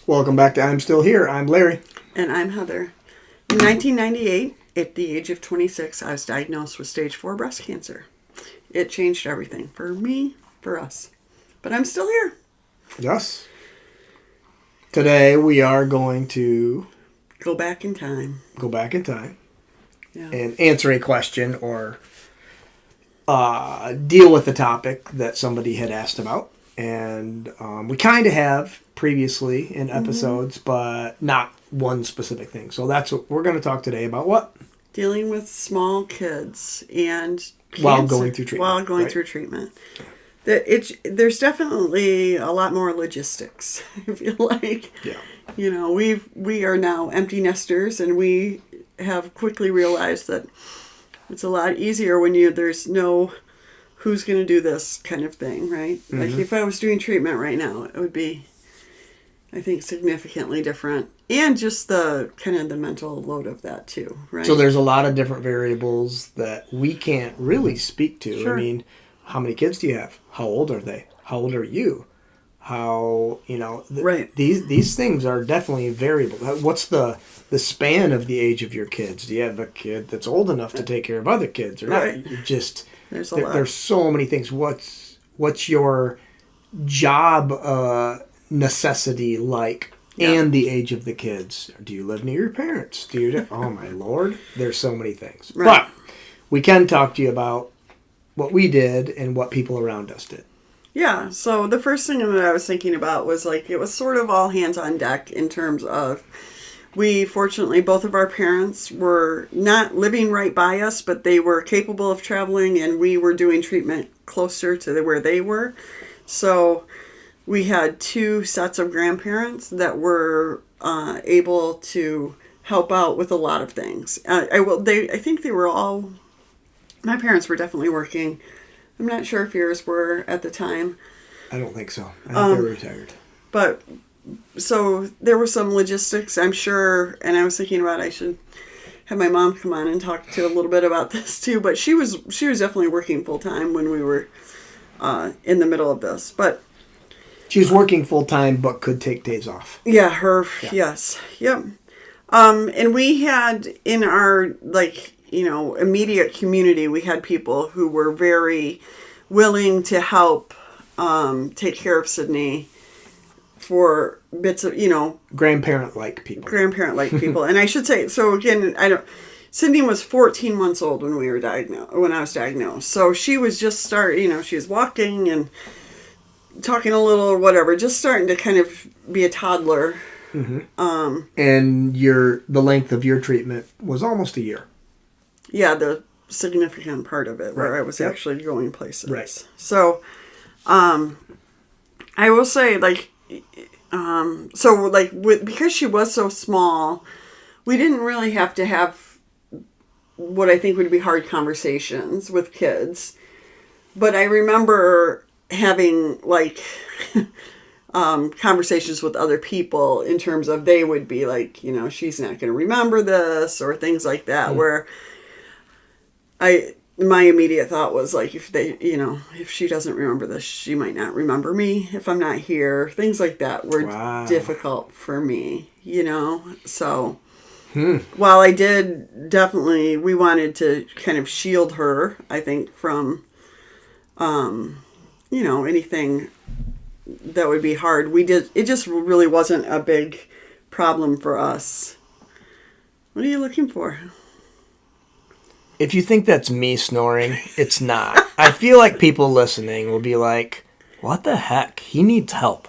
Welcome back to I'm Still Here. I'm Larry. And I'm Heather. In 1998, at the age of 26, I was diagnosed with stage 4 breast cancer. It changed everything for me, for us. But I'm still here. Yes. Today we are going to go back in time. Yeah. And answer a question or deal with a topic that somebody had asked about. And we kind of have previously in episodes, but not one specific thing. So that's what we're going to talk today about. What? Dealing with small kids and cancer, while going through treatment. There's definitely a lot more logistics, I feel like. Yeah. You know, we are now empty nesters, and we have quickly realized that it's a lot easier when there's no who's going to do this kind of thing, right? Mm-hmm. Like if I was doing treatment right now, it would be, I think, significantly different. And just the kind of the mental load of that too, right? So there's a lot of different variables that we can't really speak to. Sure. I mean, how many kids do you have? How old are they? How old are you? How, right. These things are definitely variable. What's the span of the age of your kids? Do you have a kid that's old enough to take care of other kids or right. not? There's lot. There's so many things. What's your job necessity like? Yeah. And the age of the kids. Do you live near your parents? Oh my Lord. There's so many things. Right. But we can talk to you about what we did and what people around us did. Yeah. So the first thing that I was thinking about was it was sort of all hands on deck in terms of fortunately, both of our parents were not living right by us, but they were capable of traveling, and we were doing treatment closer to where they were. So we had two sets of grandparents that were able to help out with a lot of things. I think they were all. My parents were definitely working. I'm not sure if yours were at the time. I don't think so. I think they were retired. But so there was some logistics, I'm sure, and I was thinking about I should have my mom come on and talk to a little bit about this too. But she was definitely working full time when we were in the middle of this. But she was working full time, but could take days off. Yeah, yes, yep. And we had in our immediate community, we had people who were very willing to help take care of Sydney for bits of, grandparent-like people. And I should say, so again, Sydney was 14 months old when I was diagnosed. So she was just she was walking and talking a little or whatever, just starting to kind of be a toddler. Mm-hmm. And the length of your treatment was almost a year. Yeah, the significant part of it, where I was actually going places. Right. So, I will say, because she was so small, we didn't really have to have what I think would be hard conversations with kids. But I remember having, conversations with other people in terms of they would be she's not going to remember this or things like that, where my immediate thought was if she doesn't remember this, she might not remember me if I'm not here. Things like that were difficult for me, So while I did definitely, we wanted to kind of shield her, I think, from, anything that would be hard. It just really wasn't a big problem for us. What are you looking for? If you think that's me snoring, it's not. I feel like people listening will be like, what the heck? He needs help.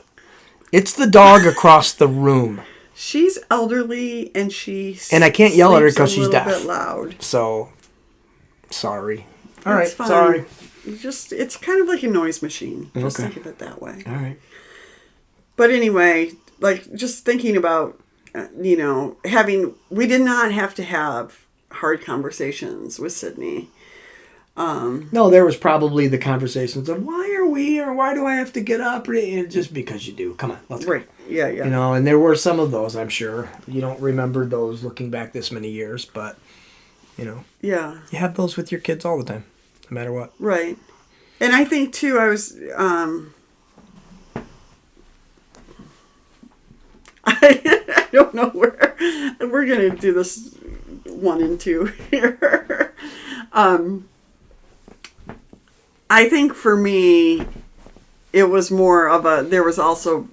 It's the dog across the room. She's elderly and and I can't yell at her because she's deaf. A little bit loud. So, sorry. All right, fine. Sorry. It's kind of like a noise machine. Just think of it that way. All right. But anyway, just thinking about, we did not have to have hard conversations with Sydney. No, there was probably the conversations of why are we or why do I have to get up? Just because you do. Come on, let's go. Right. Yeah. And there were some of those, I'm sure. You don't remember those looking back this many years, but, Yeah. You have those with your kids all the time, no matter what. Right. And I think, too, I was... I don't know where we're gonna do this 1 and 2 here. I think for me, it was more of there was also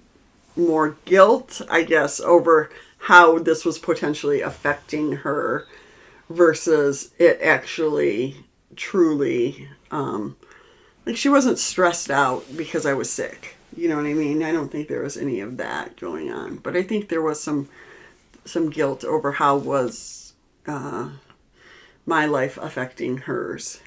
more guilt, I guess, over how this was potentially affecting her versus it actually truly, like she wasn't stressed out because I was sick. You know what I mean? I don't think there was any of that going on, but I think there was some guilt over how was my life affecting hers.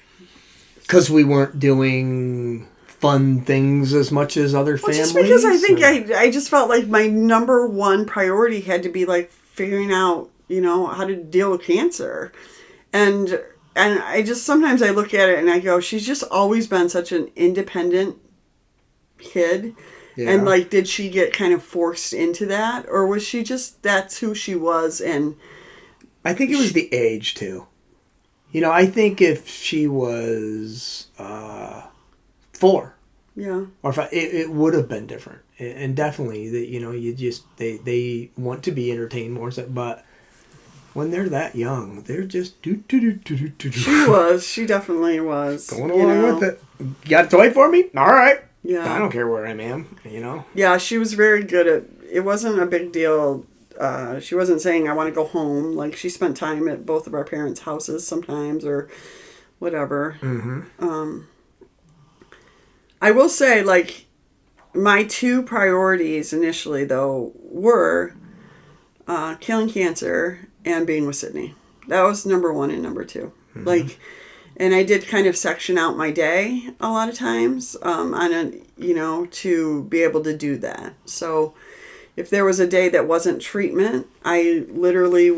Because we weren't doing fun things as much as other families? Just because I think I just felt like my number one priority had to be like figuring out, how to deal with cancer. And I just, sometimes I look at it and I go, she's just always been such an independent kid. Yeah. And like, did she get kind of forced into that? Or was she just, that's who she was? And I think it was the age too. I think if she was 4, or 5, it would have been different. And definitely, they want to be entertained more. But when they're that young, they're just do. She definitely was going along with it. You got a toy for me? All right. Yeah. I don't care where I am. Yeah, she was very good at. It wasn't a big deal. She wasn't saying, I want to go home. Like, she spent time at both of our parents' houses sometimes or whatever. Mm-hmm. I will say, like, my 2 priorities initially, though, were killing cancer and being with Sydney. That was number 1 and number 2. Mm-hmm. Like, and I did kind of section out my day a lot of times to be able to do that. So if there was a day that wasn't treatment, I literally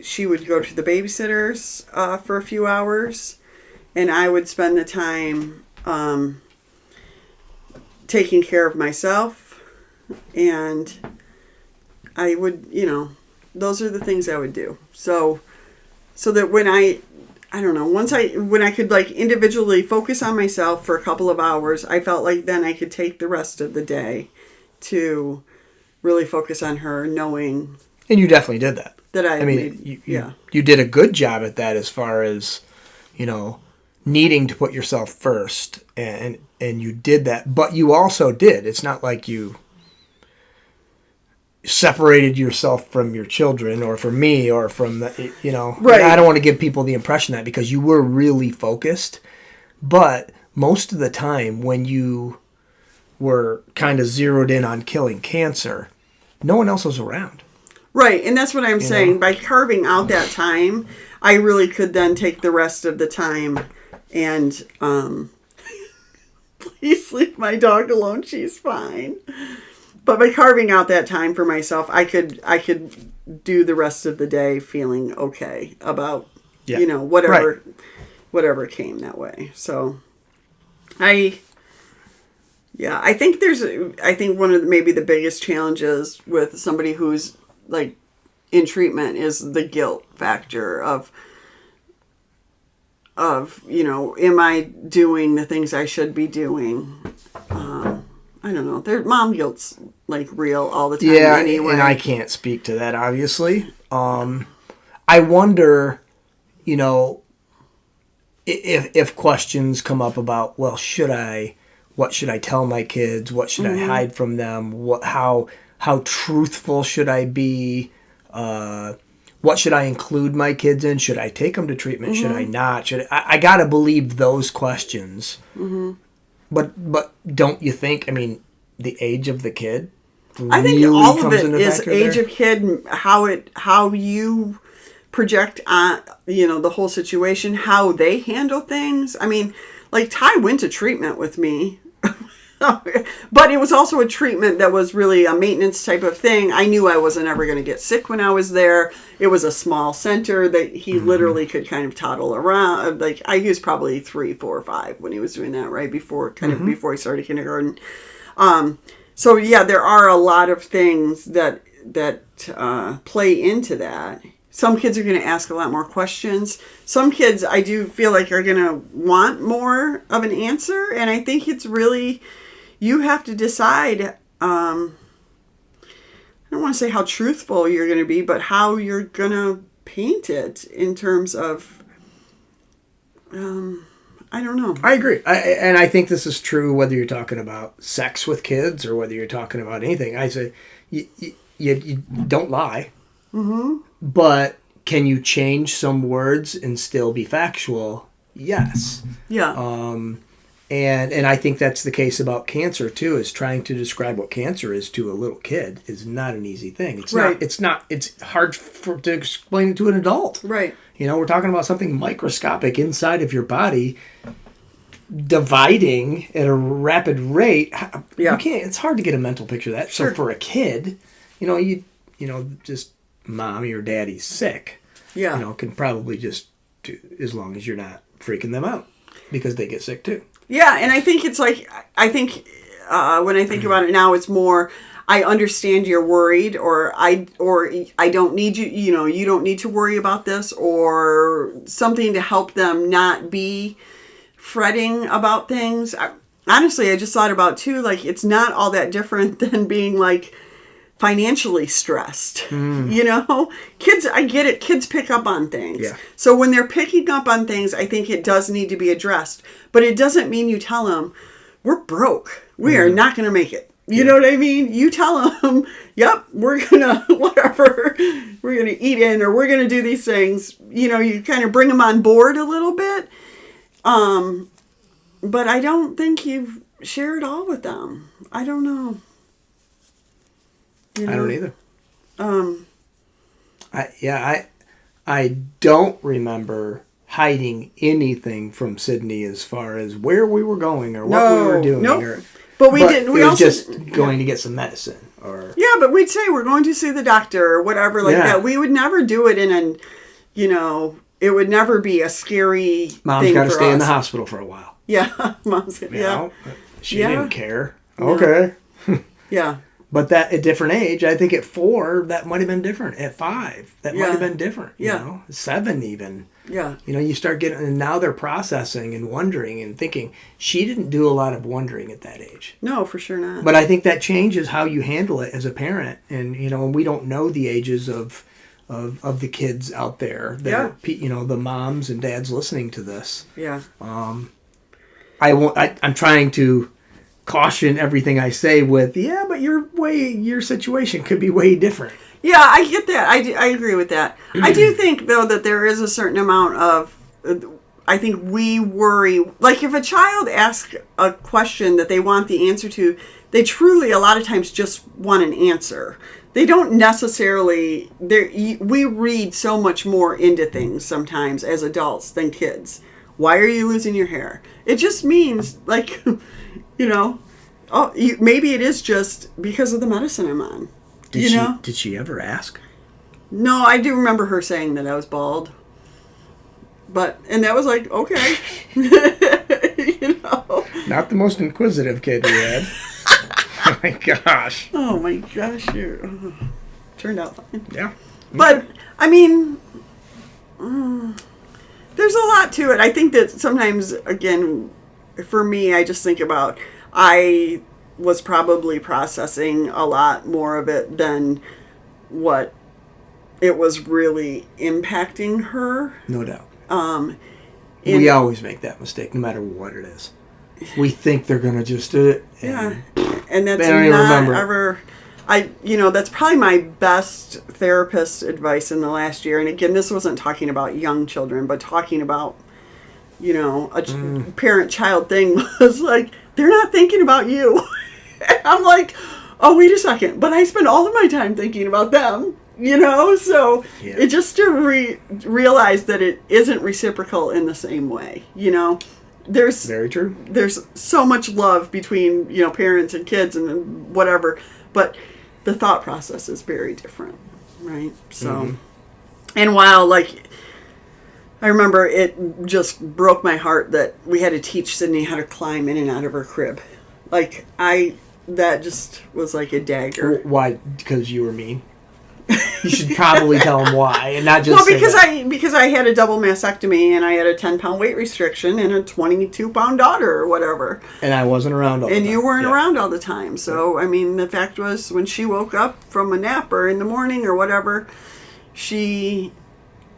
she would go to the babysitters for a few hours, and I would spend the time taking care of myself, and I would, those are the things I would do. So that when when I could like individually focus on myself for a couple of hours, I felt like then I could take the rest of the day to really focus on her, knowing. And you definitely did that. You did a good job at that as far as, needing to put yourself first, and you did that. But you also did. It's not like you separated yourself from your children or from me or from the, Right. I don't want to give people the impression that, because you were really focused. But most of the time when you were kind of zeroed in on killing cancer, no one else was around. Right, and that's what I'm saying. By carving out that time, I really could then take the rest of the time and please leave my dog alone, she's fine. But by carving out that time for myself, I could do the rest of the day feeling okay about whatever came that way. So I think one of maybe the biggest challenges with somebody who's like in treatment is the guilt factor of am I doing the things I should be doing? I don't know. Their mom guilt's like real all the time. Yeah, anyway. And I can't speak to that, obviously. I wonder, if questions come up about, well, what should I tell my kids? What should I hide from them? How truthful should I be? What should I include my kids in? Should I take them to treatment? Should I not? I gotta believe those questions. Mm-hmm. But don't you think? I mean, the age of the kid. I think all of it is age of kid. How you project on the whole situation, how they handle things. I mean, like Ty went to treatment with me. But it was also a treatment that was really a maintenance type of thing. I knew I wasn't ever going to get sick when I was there. It was a small center that he literally could kind of toddle around. Like I was probably 3, 4, 5 when he was doing that, right before he started kindergarten. So yeah, there are a lot of things that play into that. Some kids are going to ask a lot more questions. Some kids, I do feel like, are going to want more of an answer. And I think it's really, you have to decide don't want to say how truthful you're going to be, but how you're going to paint it in terms of, I don't know. I agree. And I think this is true whether you're talking about sex with kids or whether you're talking about anything. I say you don't lie, but can you change some words and still be factual? Yes. Yeah. And I think that's the case about cancer too. Is trying to describe what cancer is to a little kid is not an easy thing. It's Right. not. It's hard to explain to an adult. Right. You know, we're talking about something microscopic inside of your body, dividing at a rapid rate. Yeah. You can't. It's hard to get a mental picture of that. Sure. So for a kid, just mommy or daddy's sick. Yeah. Can probably just do, as long as you're not freaking them out, because they get sick too. Yeah, and I think it's like, when I think about it now, it's more, I understand you're worried, or I don't need you, you don't need to worry about this, or something to help them not be fretting about things. Honestly, I just thought about too, like, it's not all that different than being like financially stressed. Kids, I get it, kids pick up on things. Yeah. So when they're picking up on things, I think it does need to be addressed, but it doesn't mean you tell them we're broke, we are not going to make it. You know what I mean? You tell them, yep, we're gonna whatever, we're gonna eat in, or we're gonna do these things. You kind of bring them on board a little bit. But I don't think you've shared all with them. I don't know. I don't either. I don't remember hiding anything from Sydney as far as where we were going or what we were doing. Nope. But we didn't. We it was also just going to get some medicine, or but we'd say we're going to see the doctor or whatever like that. We would never do it in an, it would never be a scary. Mom's got to stay in the hospital for a while. Yeah, mom's. She didn't care. Okay. Yeah. But that at different age, I think at 4 that might have been different. At 5 that might have been different. You know, 7 even. Yeah. You start getting, and now they're processing and wondering and thinking. She didn't do a lot of wondering at that age. No, for sure not. But I think that changes how you handle it as a parent. And, and we don't know the ages of the kids out there. That the moms and dads listening to this. Yeah. I'm trying to caution everything I say with, but your situation could be way different. Yeah, I get that. I agree with that. I do think, though, that there is a certain amount of, I think we worry, like if a child asks a question that they want the answer to, they truly, a lot of times, just want an answer. They don't necessarily, we read so much more into things sometimes as adults than kids. Why are you losing your hair? It just means, like, maybe it is just because of the medicine I'm on. Did she ever ask? No, I do remember her saying that I was bald. And that was like, okay. Not the most inquisitive kid you had. Oh my gosh. Oh my gosh, you turned out fine. Yeah. But, I mean, there's a lot to it. I think that sometimes, again, for me, I just think about, I was probably processing a lot more of it than what it was really impacting her. No doubt. We always make that mistake, no matter what it is. We think they're going to just do it. And that's not ever... that's probably my best therapist advice in the last year. And again, this wasn't talking about young children, but talking about, a parent-child thing was like, they're not thinking about you. And I'm like, oh, wait a second. But I spend all of my time thinking about them, So it just to realize that it isn't reciprocal in the same way, There's very true. There's so much love between, parents and kids and whatever. But the thought process is very different, right? So, and while, I remember it just broke my heart that we had to teach Sydney how to climb in and out of her crib. That just was like a dagger. Why? Because you were mean? You should probably tell them why, and not just Well, say because that. because I had a double mastectomy and I had a 10-pound weight restriction and a 22-pound daughter or whatever. And I wasn't around all the time. And you weren't Yeah. around all the time. So, I mean, the fact was when she woke up from a nap or in the morning or whatever, she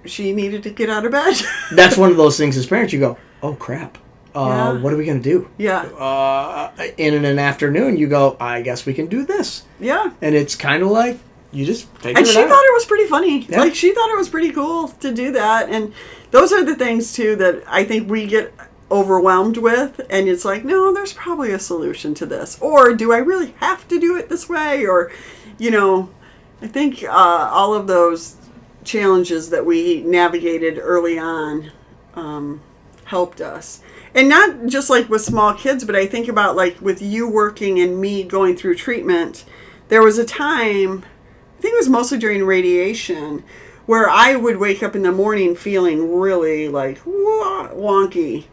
needed to get out of bed. That's one of those things as parents, you go, oh, crap. Yeah. What are we going to do? Yeah. In an afternoon, you go, I guess we can do this. Yeah. And it's kind of like, you just figure And it she out. thought it was pretty funny. Yeah. Like, she thought it was pretty cool to do that. And those are the things, too, that I think we get overwhelmed with. And it's like, no, there's probably a solution to this. Or do I really have to do it this way? Or, I think all of those challenges that we navigated early on helped us. And not just like with small kids, but I think about like with you working and me going through treatment, there was a time, I think it was mostly during radiation, where I would wake up in the morning feeling really like wonky.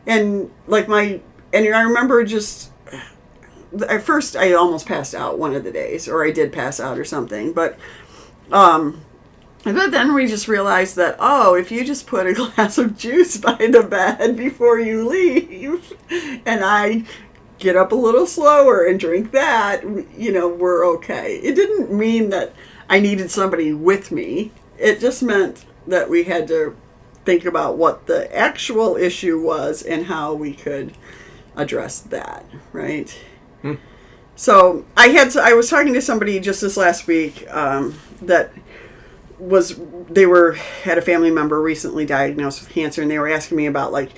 And like and I remember just, at first I almost passed out one of the days, or I did pass out or something, but then we just realized that, if you just put a glass of juice by the bed before you leave, and I get up a little slower and drink that, we're okay. It didn't mean that I needed somebody with me. It just meant that we had to think about what the actual issue was and how we could address that, right? So I was talking to somebody just this last week that had a family member recently diagnosed with cancer, and they were asking me about like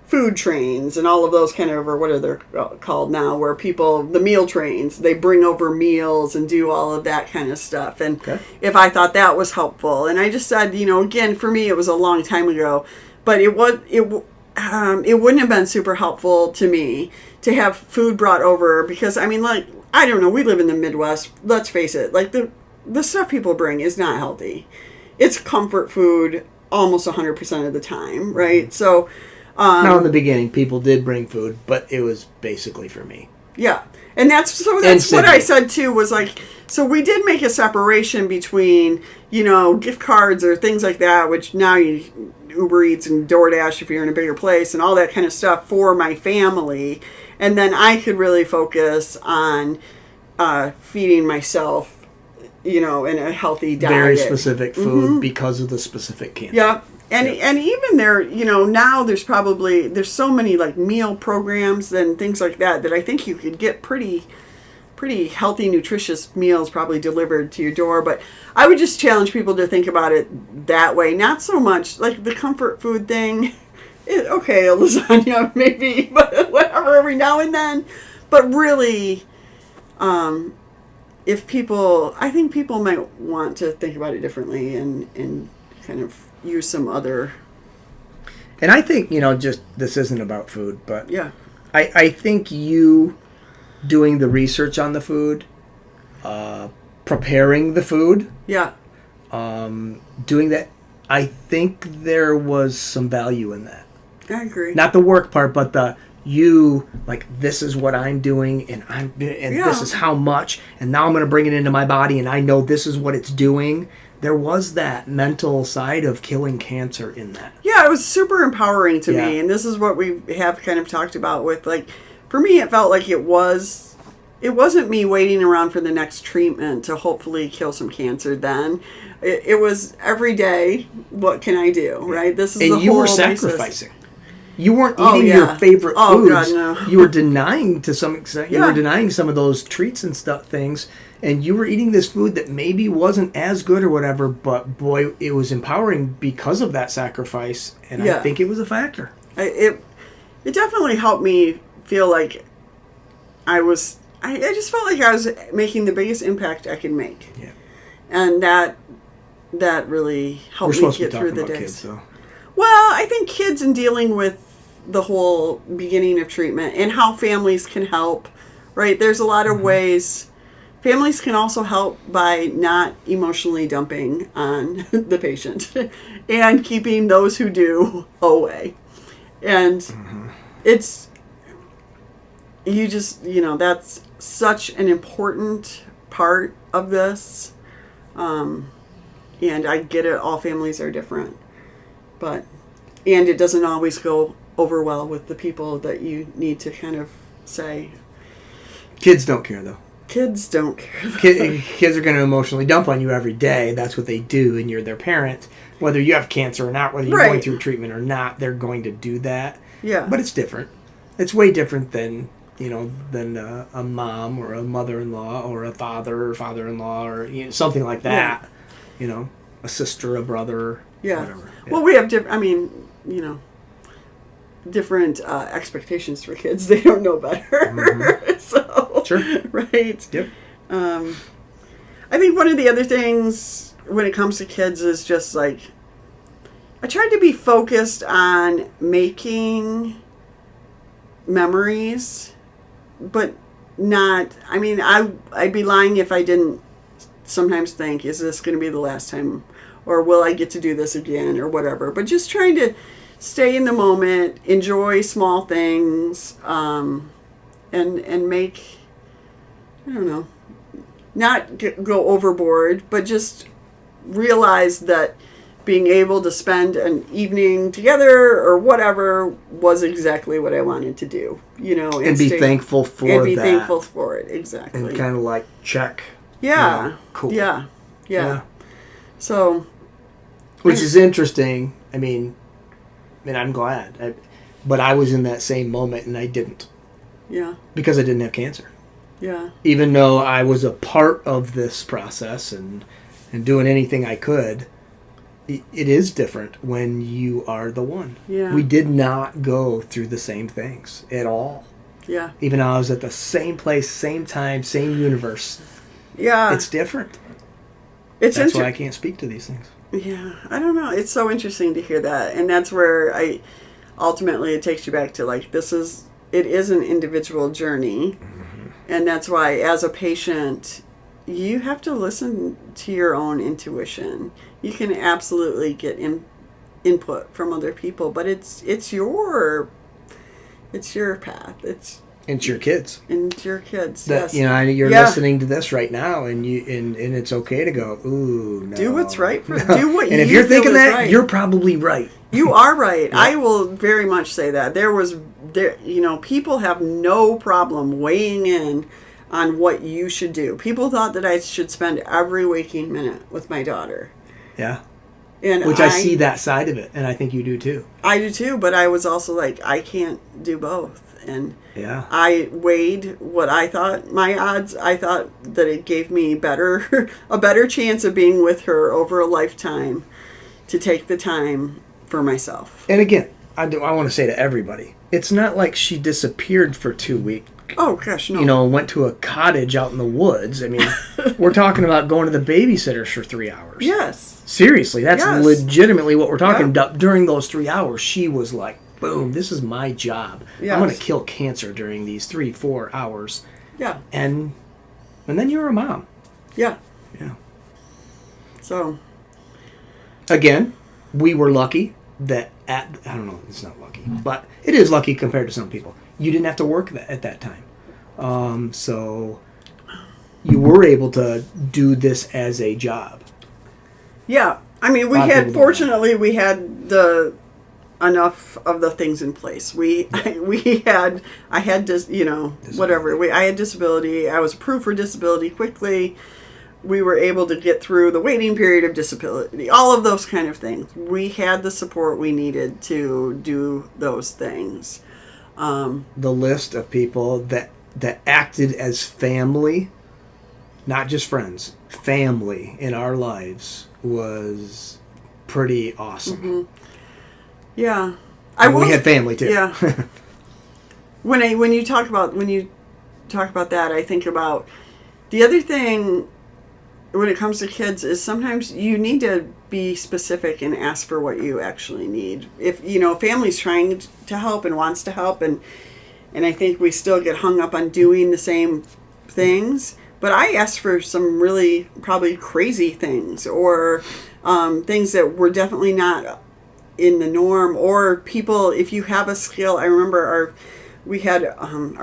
food trains and all of those kind of, or what are they called now, where the meal trains, they bring over meals and do all of that kind of stuff. And if I thought that was helpful, and I just said, again, for me, it was a long time ago, but it wouldn't have been super helpful to me to have food brought over, because I mean, like, I don't know, we live in the Midwest, let's face it, like the stuff people bring is not healthy. It's comfort food almost 100% of the time, right? So, now in the beginning, people did bring food, but it was basically for me. Yeah. And that's what I said too, was like, so we did make a separation between, gift cards or things like that, which now you Uber Eats and DoorDash if you're in a bigger place and all that kind of stuff for my family. And then I could really focus on feeding myself, in a healthy diet. Very specific food because of the specific cancer. Yeah. And even there, now there's so many like meal programs and things like that I think you could get pretty healthy, nutritious meals probably delivered to your door. But I would just challenge people to think about it that way. Not so much like the comfort food thing. Okay, a lasagna maybe, but whatever, every now and then. But really, I think people might want to think about it differently and kind of use some other. And I think, just this isn't about food, but yeah, I think you doing the research on the food, preparing the food, yeah, doing that, I think there was some value in that. I agree. Not the work part, but this is what I'm doing, and this is how much, and now I'm going to bring it into my body, and I know this is what it's doing. There was that mental side of killing cancer in that. Yeah, it was super empowering to me, and this is what we have kind of talked about with, like, for me, it felt like it wasn't me waiting around for the next treatment to hopefully kill some cancer then. It was every day, what can I do, right? This is and the you whole were sacrificing. You weren't eating your favorite foods. Oh, God, no. You were denying to some extent. You were denying some of those treats and things, and you were eating this food that maybe wasn't as good or whatever. But boy, it was empowering because of that sacrifice, and I think it was a factor. It definitely helped me feel like I just felt like I was making the biggest impact I could make. Yeah, and that really helped me get through the days. Kids, though. Well, I think kids and dealing with the whole beginning of treatment and how families can help, right? There's a lot of ways. Families can also help by not emotionally dumping on the patient and keeping those who do away. And it's, that's such an important part of this. And I get it, all families are different. And it doesn't always go over well with the people that you need to kind of say. Kids don't care, though. Kids don't care. Kids are going to emotionally dump on you every day. That's what they do, and you're their parent. Whether you have cancer or not, whether you're going through treatment or not, they're going to do that. Yeah. But it's different. It's way different than a mom or a mother-in-law or a father or father-in-law or something like that. Yeah. A sister, a brother, whatever. Yeah. Well, we have different expectations for kids. They don't know better. Mm-hmm. So, sure. Right. Yep. I think one of the other things when it comes to kids is just like, I tried to be focused on making memories, but not, I'd be lying if I didn't sometimes think, is this going to be the last time, or will I get to do this again, or whatever. But just trying to stay in the moment, enjoy small things, and make, I don't know, not go overboard, but just realize that being able to spend an evening together or whatever was exactly what I wanted to do, and be thankful for that. And be thankful for it, exactly. And kind of like check. Yeah. Cool. Yeah. So. Which is interesting. I'm glad. But I was in that same moment and I didn't. Yeah. Because I didn't have cancer. Yeah. Even though I was a part of this process and doing anything I could, it is different when you are the one. Yeah. We did not go through the same things at all. Yeah. Even though I was at the same place, same time, same universe. Yeah. It's different. That's why I can't speak to these things. Yeah. I don't know. It's so interesting to hear that. And that's where ultimately it takes you back to like, it is an individual journey. Mm-hmm. And that's why as a patient, you have to listen to your own intuition. You can absolutely get input from other people, but it's your path. It's your kids. And your kids. Yes. You're listening to this right now, and it's okay to go, ooh, no. Do what's right for do what and if you're thinking that, right. You're probably right. You are right. Yeah. I will very much say that. People have no problem weighing in on what you should do. People thought that I should spend every waking minute with my daughter. Yeah. Which I see that side of it, and I think you do too. I do too, but I was also like, I can't do both. And yeah. I weighed what I thought, my odds. I thought that it gave me a better chance of being with her over a lifetime to take the time for myself. And again, I want to say to everybody, it's not like she disappeared for 2 weeks. Oh, gosh, no. Went to a cottage out in the woods. We're talking about going to the babysitters for 3 hours. Yes. Seriously, that's legitimately what we're talking about. During those 3 hours, she was like, boom, this is my job. Yes. I'm going to kill cancer during these 3-4 hours. Yeah. And then you're a mom. Yeah. Yeah. So. Again, we were lucky that I don't know, it's not lucky, but it is lucky compared to some people. You didn't have to work at that time. So you were able to do this as a job. Yeah. Fortunately, we had enough of the things in place. I had disability. I was approved for disability quickly. We were able to get through the waiting period of disability, all of those kind of things. We had the support we needed to do those things. The list of people that acted as family, not just friends, family in our lives was pretty awesome. Mm-hmm. Yeah. We had family too. Yeah. when you talk about that, I think about the other thing when it comes to kids is sometimes you need to be specific and ask for what you actually need. If family's trying to help and wants to help, and I think we still get hung up on doing the same things. But I asked for some really probably crazy things, or things that were definitely not in the norm, or people, if you have a skill. I remember our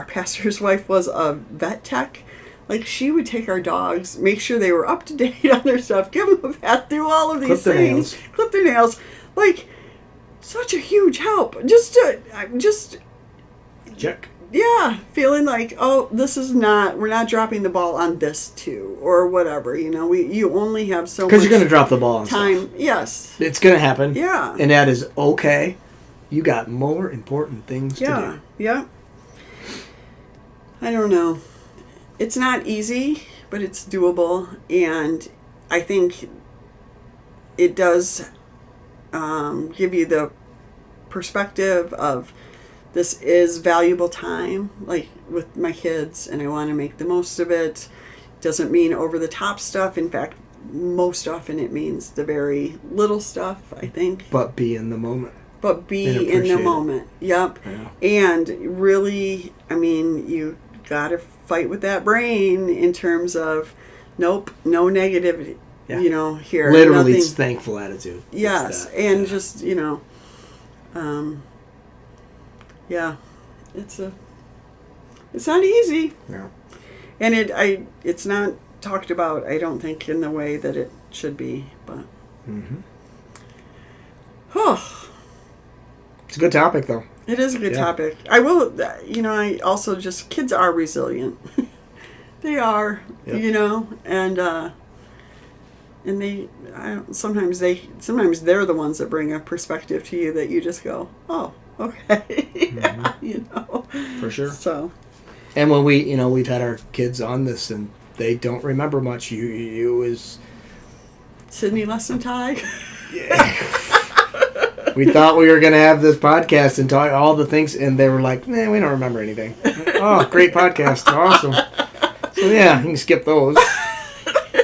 pastor's wife was a vet tech. Like, she would take our dogs, make sure they were up to date on their stuff, give them a bath, do all of these things, clip their nails. Like, such a huge help. Just check. Yeah, feeling like, oh, we're not dropping the ball on this too, or whatever. You only have so much because you're going to drop the ball on time. Stuff. Yes, it's going to happen. Yeah, and that is okay. You got more important things to do. Yeah. I don't know. It's not easy, but it's doable, and I think it does give you the perspective of, this is valuable time, like with my kids, and I want to make the most of it. Doesn't mean over the top stuff. In fact, most often it means the very little stuff, I think. But be in the moment. But be in the moment. Yep. Yeah. And really, I mean, you got to fight with that brain in terms of, nope, no negativity. Yeah. Here. Literally, it's thankful attitude. Yes. And just, yeah, it's not easy. No. And it's not talked about, I don't think, in the way that it should be, but it's a good topic, though. It is a good topic. I will, I also just, kids are resilient. They are, and they, sometimes they're the ones that bring a perspective to you that you just go, oh, okay. For sure. So, and when we've had our kids on this and they don't remember much. You is Sydney Lessenthal. Yeah. We thought we were going to have this podcast and talk all the things, and they were like, "Nah, we don't remember anything." Oh, great podcast, awesome. So yeah, you can skip those.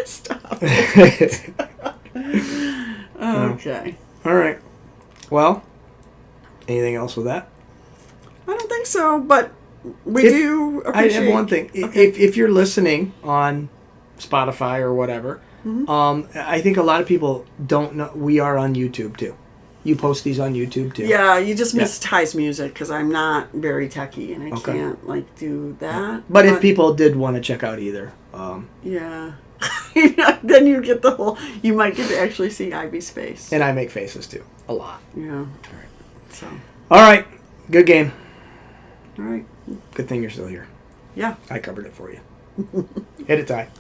Stop it. Okay. All right. Well, anything else with that? I don't think so, but we do appreciate... I have one thing. Okay. If you're listening on Spotify or whatever, I think a lot of people don't know we are on YouTube too. You post these on YouTube too. Yeah, you just missed Ty's music because I'm not very techie and I can't do that. But if people did want to check out either, yeah. Then you get the whole. You might get to actually see Ivy's face. And I make faces too, a lot. Yeah. All right. So. All right. Good game. All right. Good thing you're still here. Yeah. I covered it for you. Hit it, Ty.